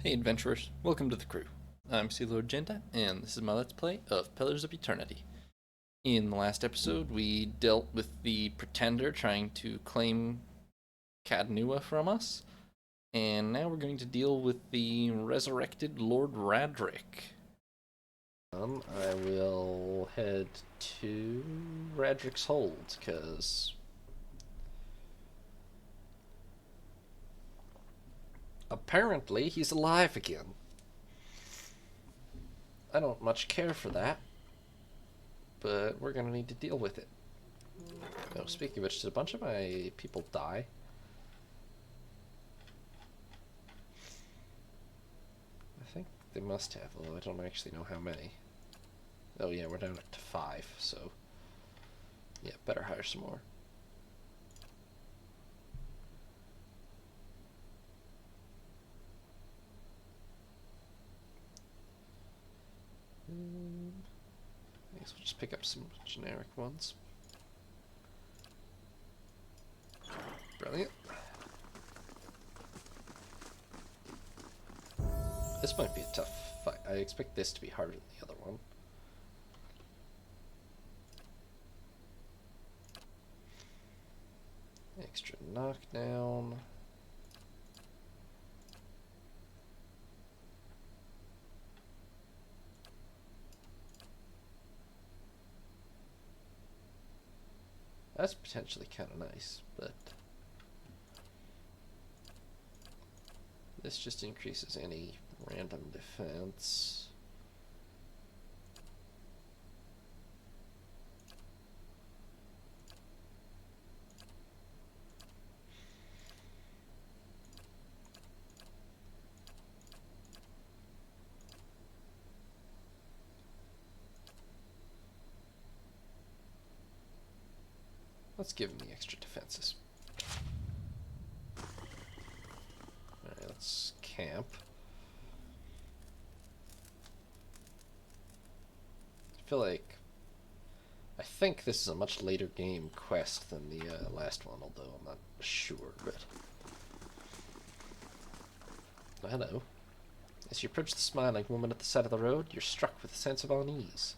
Hey adventurers, welcome to the crew. I'm Sea Lord Genta, and this is my Let's Play of Pillars of Eternity. In the last episode, we dealt with the Pretender trying to claim Cadnua from us, and now we're going to deal with the resurrected Lord Raedric. I will head to Raedric's hold, because apparently he's alive again. I don't much care for that, but we're gonna need to deal with it. Oh, speaking of which, did a bunch of my people die? I think they must have, although I don't actually know how many. Oh yeah, we're down to 5, so yeah, better hire some more. I guess we'll just pick up some generic ones. Brilliant. This might be a tough fight. I expect this to be harder than the other one. Extra knockdown. That's potentially kind of nice, but this just increases any random defense. Let's give him the extra defenses. Alright, let's camp. I think this is a much later game quest than the last one, although I'm not sure, but... Oh, hello. As you approach the smiling woman at the side of the road, you're struck with a sense of unease.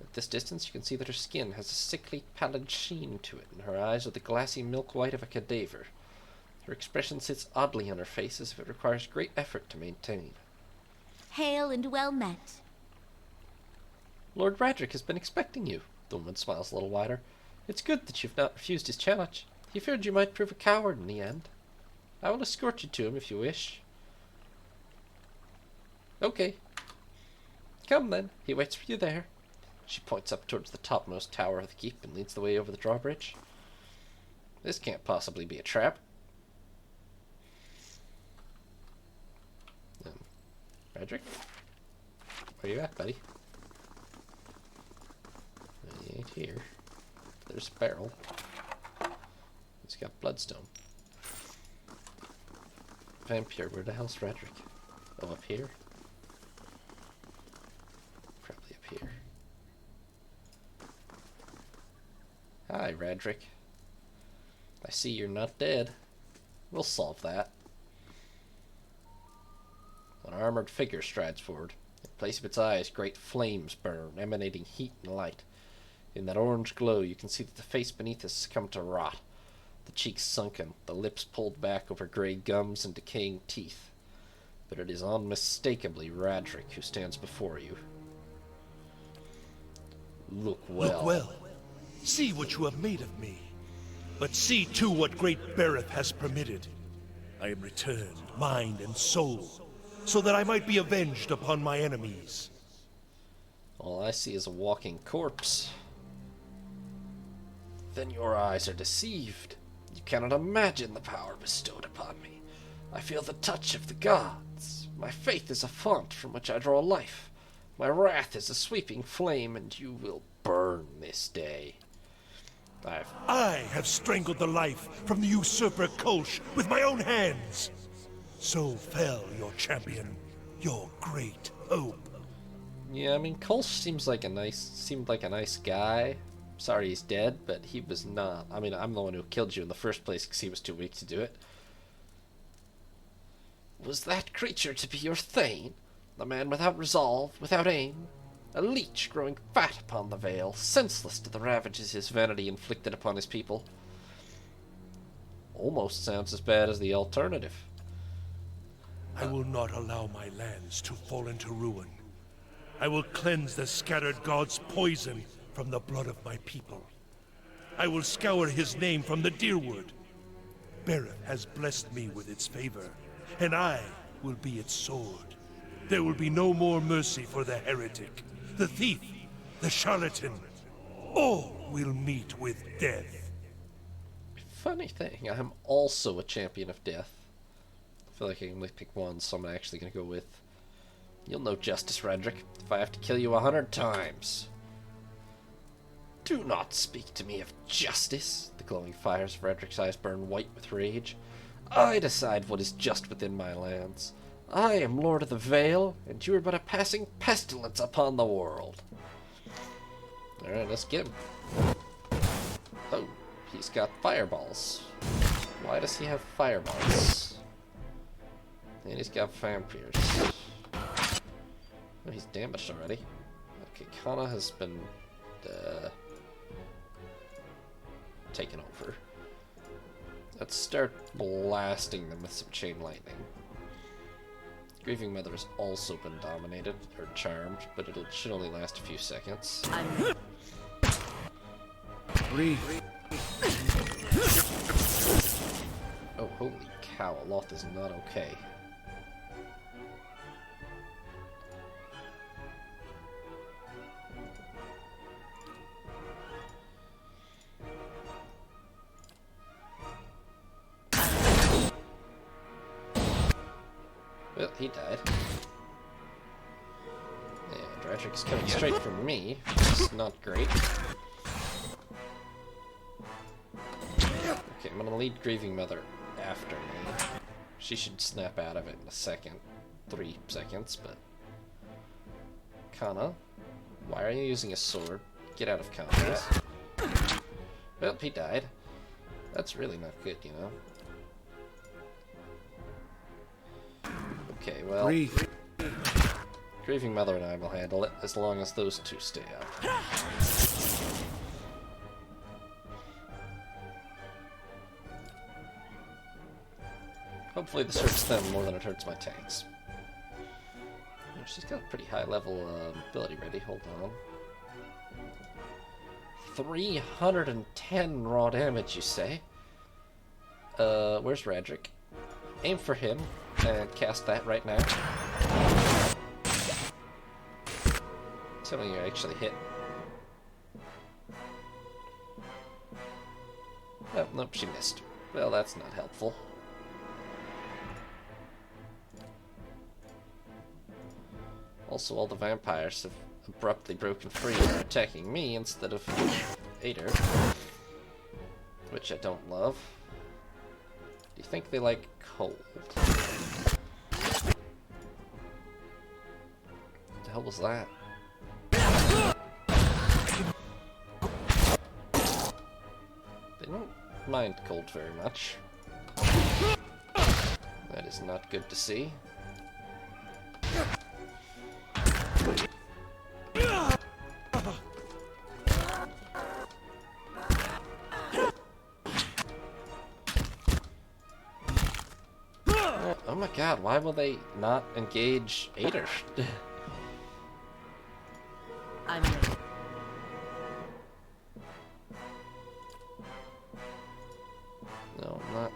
At this distance, you can see that her skin has a sickly, pallid sheen to it, and her eyes are the glassy milk white of a cadaver. Her expression sits oddly on her face, as if it requires great effort to maintain. Hail and well met. Lord Raedric has been expecting you. The woman smiles a little wider. It's good that you've not refused his challenge. He feared you might prove a coward in the end. I will escort you to him if you wish. Okay. Come then, he waits for you there. She points up towards the topmost tower of the keep and leads the way over the drawbridge. This can't possibly be a trap. Raedric? Where you at, buddy? He ain't here. There's a barrel. He's got bloodstone. Vampire, where the hell's Raedric? Oh, up here? Probably up here. Hi, Raedric. I see you're not dead. We'll solve that. An armored figure strides forward. In place of its eyes, great flames burn, emanating heat and light. In that orange glow, you can see that the face beneath has succumbed to rot, the cheeks sunken, the lips pulled back over gray gums and decaying teeth. But it is unmistakably Raedric who stands before you. Look well. Look well. See what you have made of me. But see too what great Bereth has permitted. I am returned, mind and soul, so that I might be avenged upon my enemies. All I see is a walking corpse. Then your eyes are deceived. You cannot imagine the power bestowed upon me. I feel the touch of the gods. My faith is a font from which I draw life. My wrath is a sweeping flame, and you will burn this day. I have strangled the life from the usurper Kolsch with my own hands. So fell your champion, your great hope. Yeah, I mean, Kolsch seemed like a nice guy. Sorry he's dead, but he was not. I mean, I'm the one who killed you in the first place because he was too weak to do it. Was that creature to be your Thane? The man without resolve, without aim? A leech growing fat upon the veil, senseless to the ravages his vanity inflicted upon his people. Almost sounds as bad as the alternative. I will not allow my lands to fall into ruin. I will cleanse the scattered god's poison from the blood of my people. I will scour his name from the Deerwood. Bereth has blessed me with its favor, and I will be its sword. There will be no more mercy for the heretic, the thief, the charlatan. All will meet with death. Funny thing, I'm also a champion of death. I feel like I can only pick one, so I'm actually going to go with... You'll know justice, Raedric, if I have to kill you 100 times. Do not speak to me of justice. The glowing fires of Raedric's eyes burn white with rage. I decide what is just within my lands. I am Lord of the Vale, and you are but a passing pestilence upon the world. Alright, let's get him. Oh, he's got fireballs. Why does he have fireballs? And he's got vampires. Oh, he's damaged already. Okay, Kana has been taken over. Let's start blasting them with some chain lightning. Grieving Mother has also been dominated, or charmed, but it should only last a few seconds. Breathe. Oh, holy cow, Aloth is not okay. Well, he died. And Raedric's coming straight for me, which is not great. Okay, I'm gonna lead Grieving Mother after me. She should snap out of it in a second. 3 seconds, but... Kana, why are you using a sword? Get out of combat. Well, he died. That's really not good, you know? Okay, well... Breathe. Grieving Mother and I will handle it, as long as those two stay out. Hopefully this hurts them more than it hurts my tanks. Oh, she's got a pretty high level ability ready, hold on. 310 raw damage, you say? Where's Raedric? Aim for him, and cast that right now. Tell me you actually hit. Oh, nope, she missed. Well, that's not helpful. Also, all the vampires have abruptly broken free and are attacking me instead of Ader, which I don't love. Do you think they like cold? What the hell was that? They don't mind cold very much. That is not good to see. Oh my god, why will they not engage Ader? I'm ready. No, I'm not.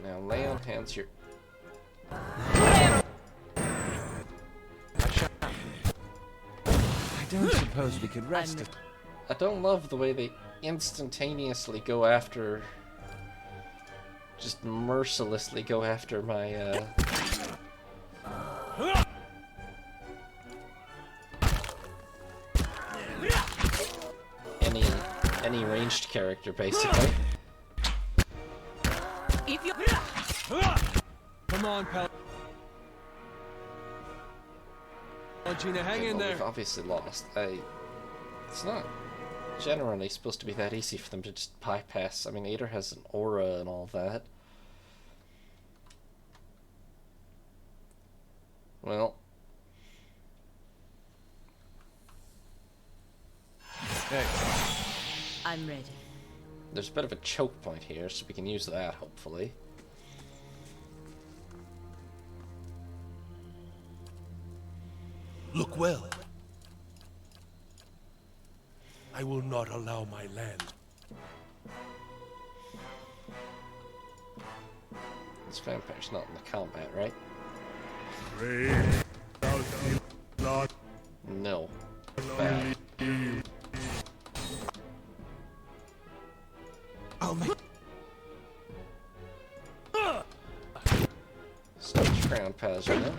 Now lay on hands here. I don't suppose we could rest. I don't love the way they instantaneously go after... just mercilessly go after my, any ranged character, basically. If you Come on, Palangina, hang in there. We've obviously lost. It's not generally supposed to be that easy for them to just bypass. I mean, Ader has an aura and all that. Well. Hey. I'm ready. There's a bit of a choke point here, so we can use that, hopefully. Look well. I will not allow my land. This vampire's not in the combat, right? No. Bad. Stage crown Palangina.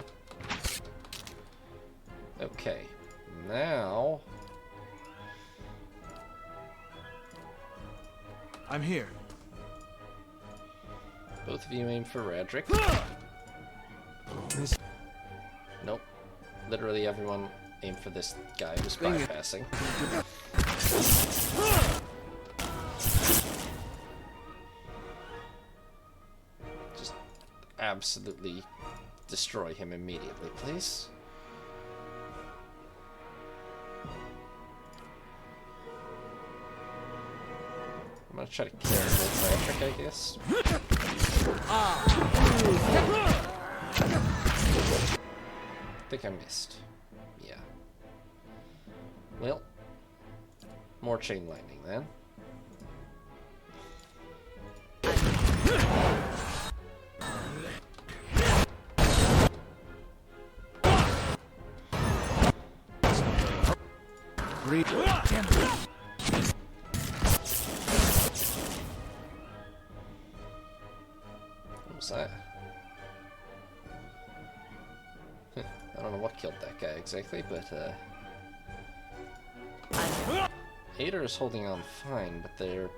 Okay. Now... I'm here. both of you aim for Raedric. Nope. Literally everyone aim for this guy who's bypassing. Just absolutely destroy him immediately, please. I'm gonna try to kill Raedric, I guess. I think I missed. Yeah. Well, more chain lightning then. What was that? I don't know what killed that guy exactly, but Ader is holding on fine, but they're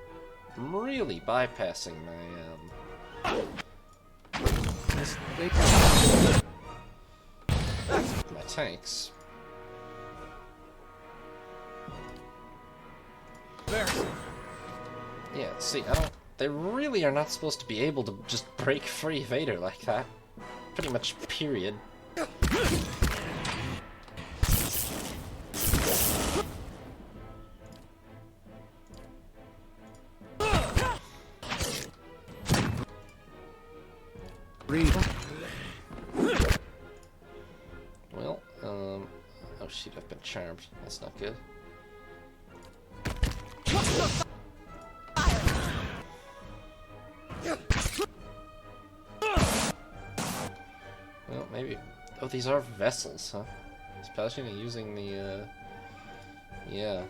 really bypassing my tanks. Yeah, see, they really are not supposed to be able to just break free of Ader like that. Pretty much, period. Well, oh shit, I've been charmed. That's not good. Well, maybe... Oh, these are vessels, huh? Is Palangina using the, yeah.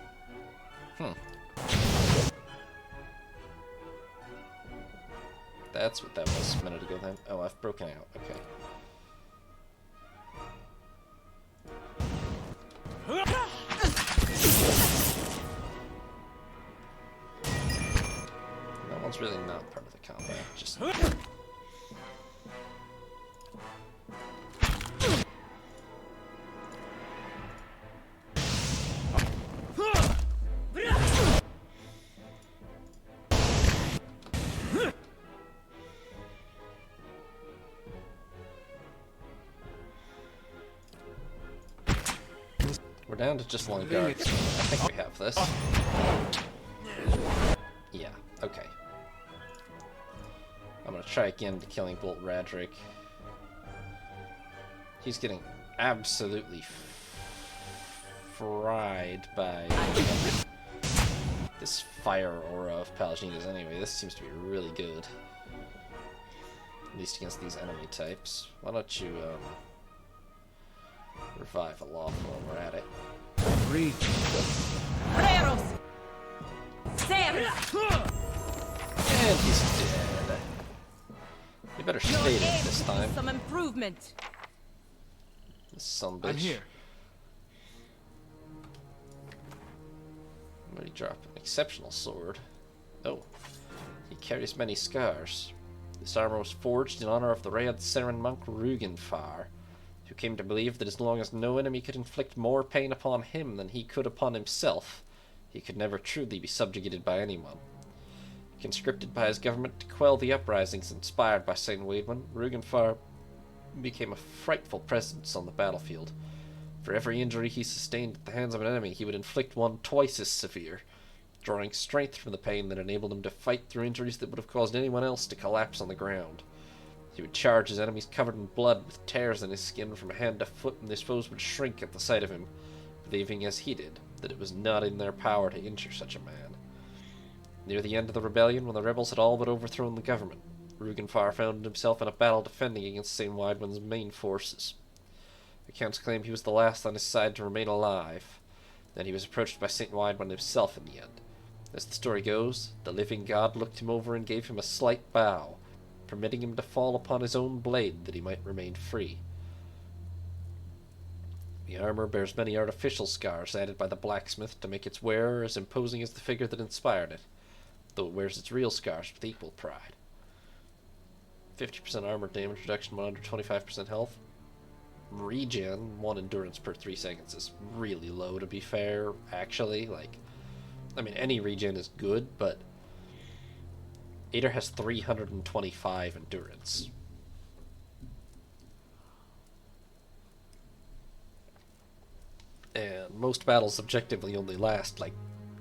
That's what that was a minute ago then. Oh, I've broken out. Okay. That one's really not part of the combat. Just... We're down to just one guard, so I think we have this. Yeah, okay. I'm gonna try again to killing Lord Raedric. He's getting absolutely fried by this fire aura of Palangina's anyway. This seems to be really good. At least against these enemy types. Why don't you, revive a Aloth while we're at it. And he's dead. You better stay dead this time. Some improvement. This sumbitch. I'm here. Somebody drop an exceptional sword. Oh. He carries many scars. This armor was forged in honor of the Red Seren monk Rugenfar, who came to believe that as long as no enemy could inflict more pain upon him than he could upon himself, he could never truly be subjugated by anyone. Conscripted by his government to quell the uprisings inspired by Saint Waidwen, Rugenfar became a frightful presence on the battlefield. For every injury he sustained at the hands of an enemy, he would inflict one twice as severe, drawing strength from the pain that enabled him to fight through injuries that would have caused anyone else to collapse on the ground. He would charge his enemies covered in blood, with tears in his skin from head to foot, and his foes would shrink at the sight of him, believing as he did that it was not in their power to injure such a man. Near the end of the rebellion, when the rebels had all but overthrown the government, Rugenfar found himself in a battle defending against Saint Waidwen's main forces. Accounts claim he was the last on his side to remain alive, and he was approached by Saint Waidwen himself in the end. As the story goes, the living god looked him over and gave him a slight bow, permitting him to fall upon his own blade that he might remain free. The armor bears many artificial scars added by the blacksmith to make its wearer as imposing as the figure that inspired it, though it wears its real scars with equal pride. 50% armor damage reduction when under 25% health. Regen, 1 endurance per 3 seconds is really low, to be fair, actually. Any regen is good, but Ader has 325 endurance. And most battles objectively only last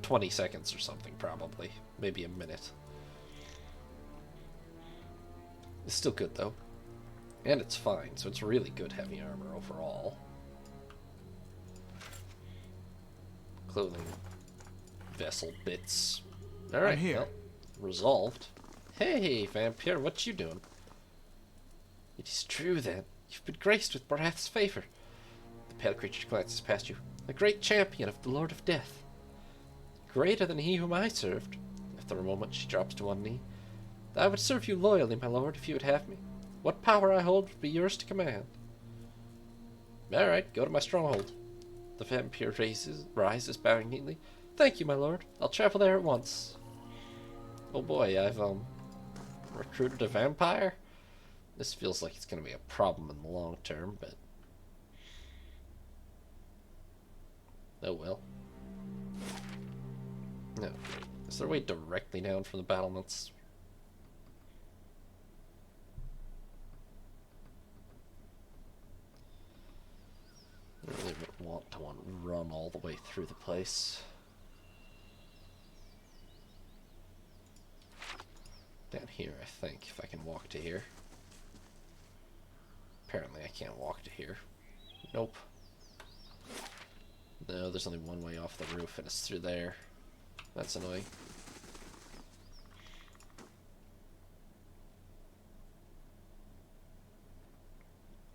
20 seconds or something, probably. Maybe a minute. It's still good, though. And it's fine, so it's really good heavy armor overall. Clothing. Vessel bits. Alright, here. well, resolved. Hey, vampire, what you doing? It is true, then. You've been graced with Barath's favor. The pale creature glances past you. A great champion of the Lord of Death. Greater than he whom I served. After a moment, she drops to one knee. I would serve you loyally, my lord, if you would have me. What power I hold would be yours to command. Alright, go to my stronghold. The vampire rises, bowing neatly. Thank you, my lord. I'll travel there at once. Oh boy, I've, recruited a vampire? This feels like it's gonna be a problem in the long term, but... oh well. No, is there a way directly down from the battlements? I really would want to run all the way through the place. Down here, I think, if I can walk to here. Apparently I can't walk to here. Nope. No, there's only one way off the roof, and it's through there. That's annoying.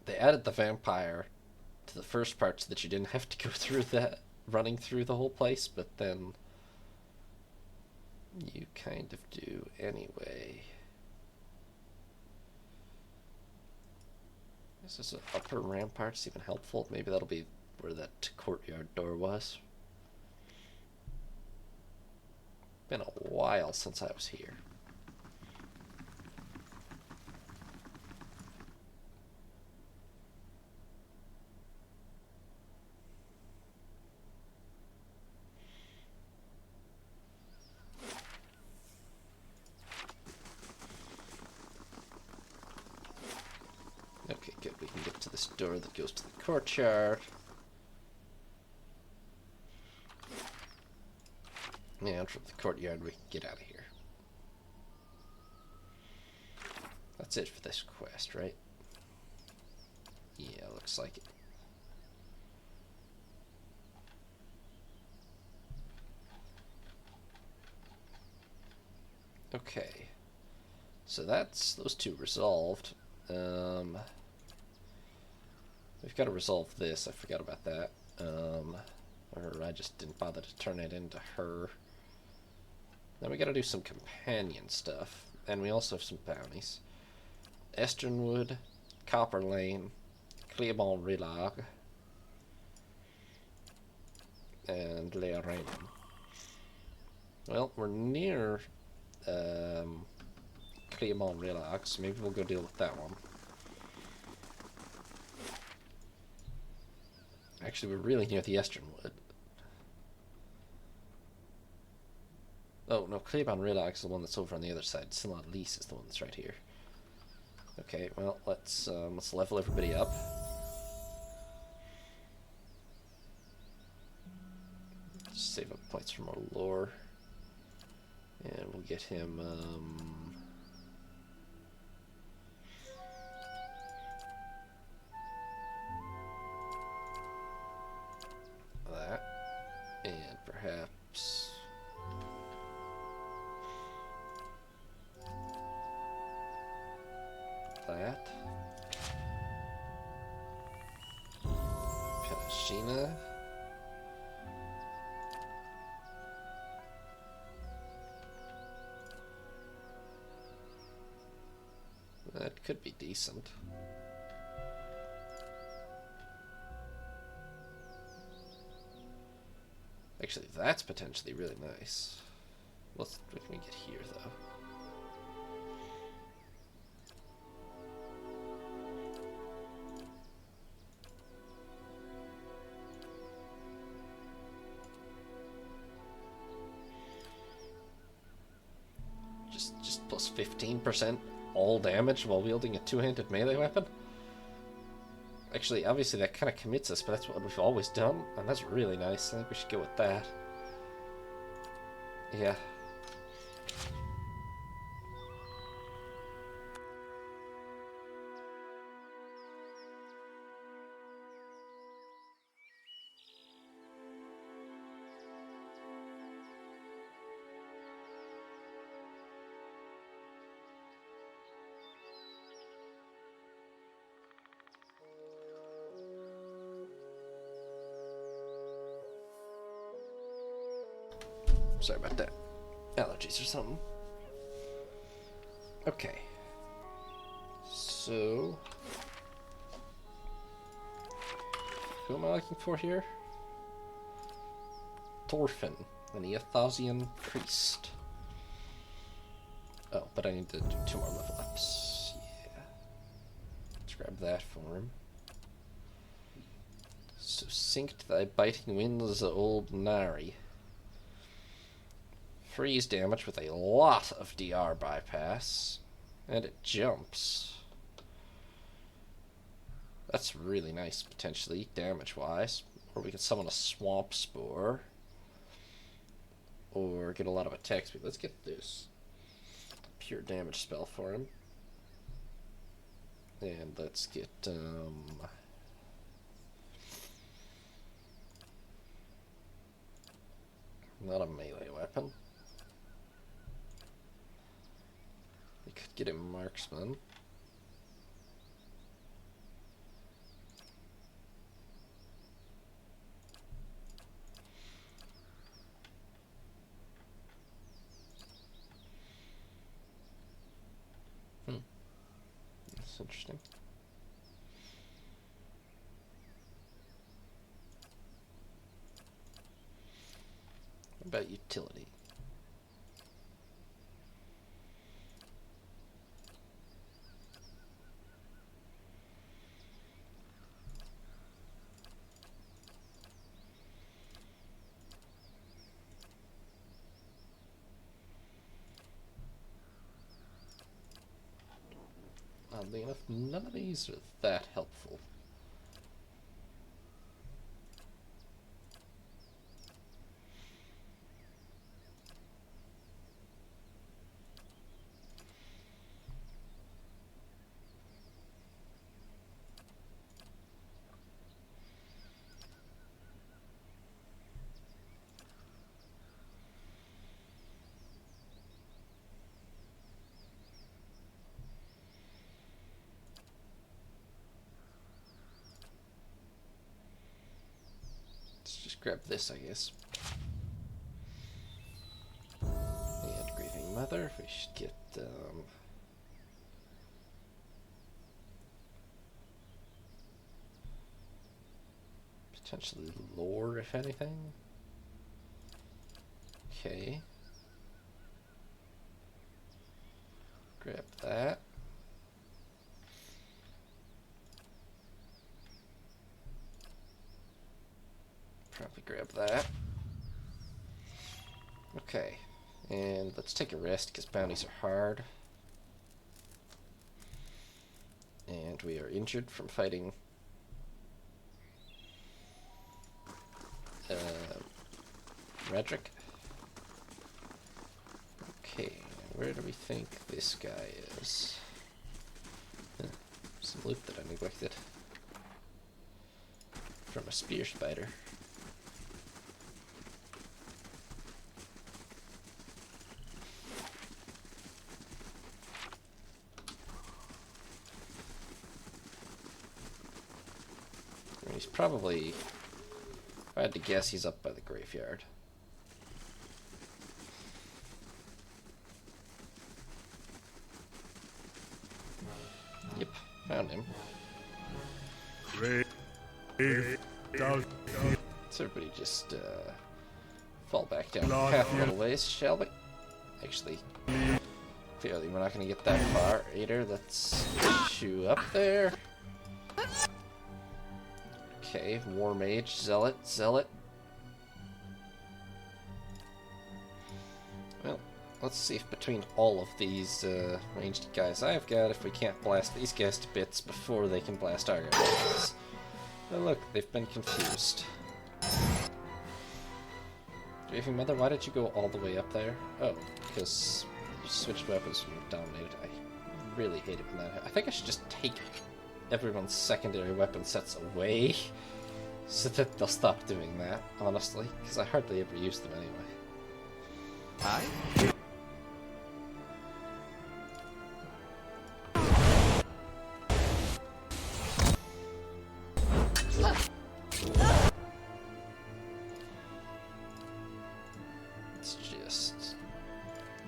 They added the vampire to the first part so that you didn't have to go through that, running through the whole place, but then you kind of do anyway. Is this an upper ramparts even helpful? Maybe that'll be where that courtyard door was. Been a while since I was here. Okay, good. We can get to this door that goes to the courtyard. And from the courtyard we can get out of here. That's it for this quest, right? Yeah, looks like it. Okay. So that's those two resolved. We've got to resolve this. I forgot about that. Or I just didn't bother to turn it into her. Then we got to do some companion stuff. And we also have some bounties. Esternwood, Copper Lane, Cleabon Rilag, and Leorainen. Well, we're near Claymore Relax. Maybe we'll go deal with that one. Actually, we're really near the Eastern Wood. Oh, no, Claybon Relax is the one that's over on the other side. Silon Lease is the one that's right here. Okay, well, let's level everybody up. Just save up points from our lore. And we'll get him, that. And perhaps... that. Katashina. That could be decent. Actually, that's potentially really nice. What can we get here, though? Just plus 15% all damage while wielding a two-handed melee weapon? Actually, obviously that kind of commits us, but that's what we've always done, and that's really nice. I think we should go with that. Yeah. Sorry about that. Allergies or something. Okay. So... who am I looking for here? Thorfinn, an Eothasian priest. Oh, but I need to do 2 more level ups. Yeah. Let's grab that for him. So, sink to thy biting winds, old Nari. Freeze damage with a lot of DR bypass, and it jumps. That's really nice, potentially, damage-wise. Or we can summon a Swamp Spore, or get a lot of attack speed. Let's get this pure damage spell for him. And let's get, not a melee weapon. We could get him marksman. That's interesting. What about utility? Oddly enough, none of these are that helpful. Let's just grab this, I guess. And Grieving Mother, we should get, potentially lore, if anything. Okay. Grab that. Probably grab that. Okay, and let's take a rest because bounties are hard. And we are injured from fighting Raedric. Okay, where do we think this guy is? Some loot that I neglected. From a spear spider. He's probably, if I had to guess, he's up by the graveyard. Yep, found him. So everybody just fall back down the path a little ways, shall we? Actually, clearly we're not going to get that far. Either. Let's shoot up there. Okay, War Mage, Zealot. Well, let's see if between all of these ranged guys I've got, if we can't blast these guys to bits before they can blast our guys. Oh look, they've been confused. Grieving Mother, why did you go all the way up there? Oh, because you switched weapons when you were dominated. I really hate it when that happens. I think I should just take everyone's secondary weapon sets away so that they'll stop doing that, honestly, because I hardly ever use them anyway. Hi. Let's just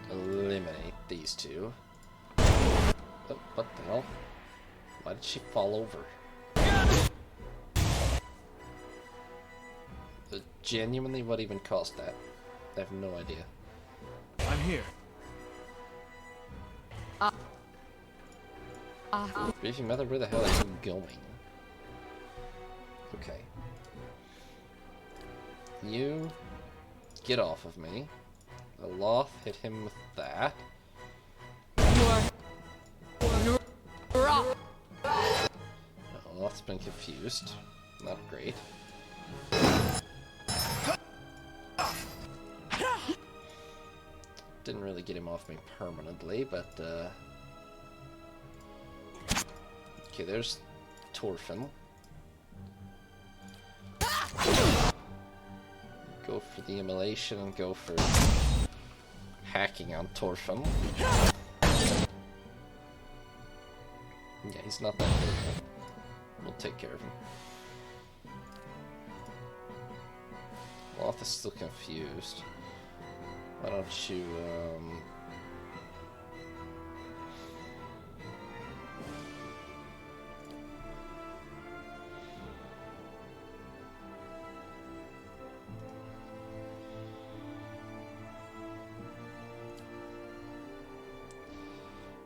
eliminate these two. Oh, what the hell? Why did she fall over? Genuinely, what even caused that? I have no idea. I'm here. Grieving Mother, where the hell are you going? Okay. You get off of me. The Loth hit him with that. Loth's been confused. Not great. Didn't really get him off me permanently, but okay, there's Thorfinn. Go for the immolation and go for hacking on Thorfinn. Yeah, he's not that good. We'll take care of him. Loth is still confused. Why don't you,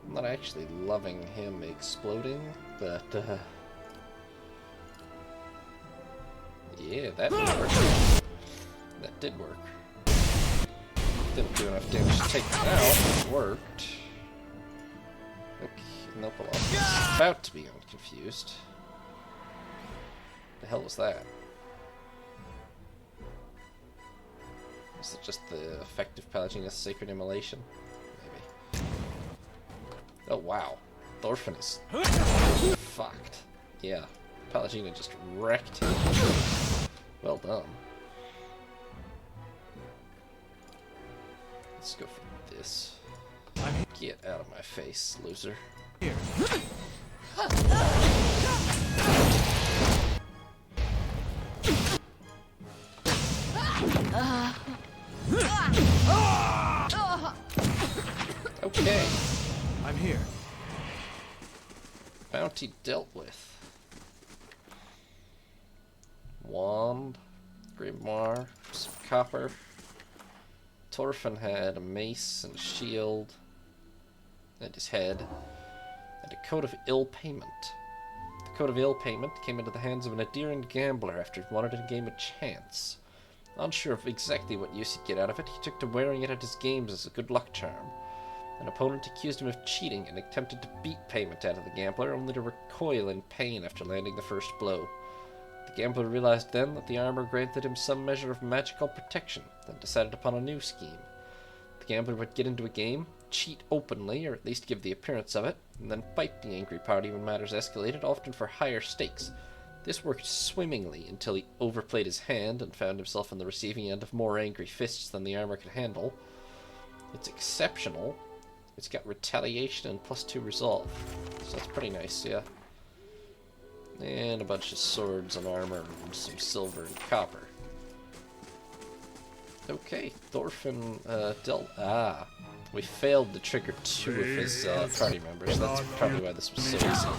I'm not actually loving him exploding, but, yeah, that worked. That did work. Didn't do enough damage to take him out. It worked. Okay, nope, I'm about to be confused. The hell was that? Is it just the effective Pelagia's Sacred Immolation? Maybe. Oh wow. Thorfinn is fucked. Yeah, Pelagia just wrecked him. Well done. Let's go for this. Get out of my face, loser. Here. Okay. I'm here. Bounty dealt with. Wand, grimoire, some copper. Thorfinn had a mace and a shield. and his head, and a code of ill payment. The code of ill payment came into the hands of an adherent gambler after he wanted a game of chance. Unsure of exactly what use he'd get out of it, he took to wearing it at his games as a good luck charm. An opponent accused him of cheating and attempted to beat payment out of the gambler, only to recoil in pain after landing the first blow. The gambler realized then that the armor granted him some measure of magical protection, and decided upon a new scheme. The gambler would get into a game, cheat openly, or at least give the appearance of it, and then fight the angry party when matters escalated, often for higher stakes. This worked swimmingly until he overplayed his hand and found himself on the receiving end of more angry fists than the armor could handle. It's exceptional. It's got retaliation and +2 resolve, so that's pretty nice, yeah. And a bunch of swords and armor and some silver and copper. Okay, Thorfinn dealt... we failed to trigger 2 of his party members. That's probably why this was so easy.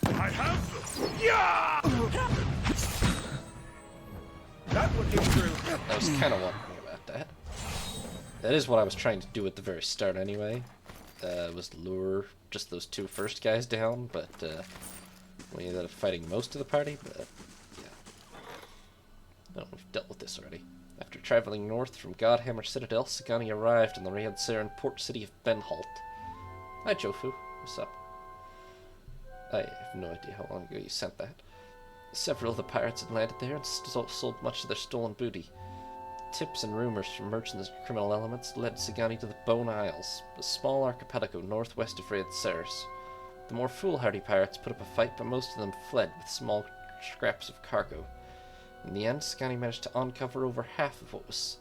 I have them! Yeah! That one came through. I was kind of wondering about that. That is what I was trying to do at the very start anyway. Was lure just those 2 first guys down, but we ended up fighting most of the party, but yeah. No, we've dealt with this already. After traveling north from Godhammer Citadel, Sagani arrived in the Raedsaran port city of Benholt. Hi Jofu, what's up? I have no idea how long ago you sent that. Several of the pirates had landed there and sold much of their stolen booty. Tips and rumors from merchants and criminal elements led Sagani to the Bone Isles, a small archipelago northwest of Raedsaris. The more foolhardy pirates put up a fight, but most of them fled with small scraps of cargo. In the end, Sagani managed to recover over half of what was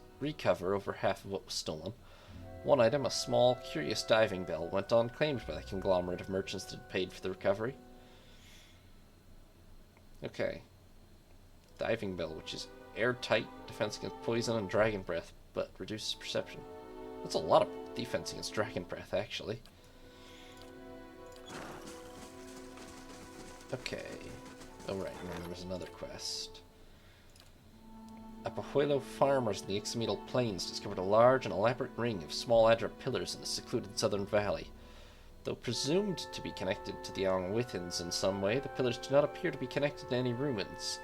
stolen. One item, a small, curious diving bell, went unclaimed by the conglomerate of merchants that had paid for the recovery. Okay. Diving bell, which is airtight, defense against poison and dragon breath, but reduces perception. That's a lot of defense against dragon breath, actually. Okay. Oh right, and then there was another quest. Apahuelo farmers in the Ixamital Plains discovered a large and elaborate ring of small Adra pillars in a secluded southern valley. Though presumed to be connected to the Angwithins in some way, the pillars do not appear to be connected to any ruins.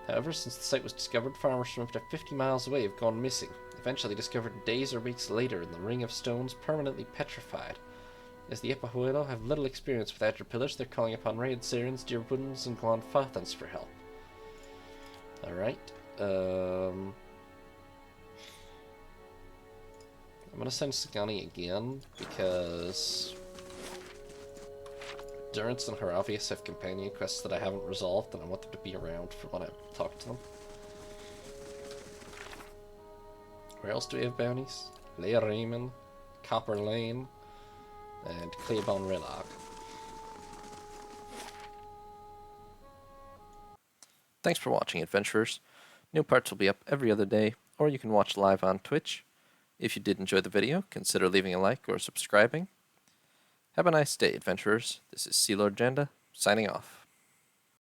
However, since the site was discovered, farmers from up to 50 miles away have gone missing, eventually discovered days or weeks later in the Ring of Stones permanently petrified. As the Epahuelo have little experience with Adra pillars, they're calling upon Raedsarans, Dirwudans, and Glonfathans for help. Alright. I'm gonna send Sagani again, because Durance and Haravius have companion quests that I haven't resolved, and I want them to be around for when I talk to them. Where else do we have bounties? Leia Raymond, Copper Lane, and Cleobon Rillock. Thanks for watching, adventurers. New parts will be up every other day, or you can watch live on Twitch. If you did enjoy the video, consider leaving a like or subscribing. Have a nice day, adventurers. This is Lord Raedric, signing off.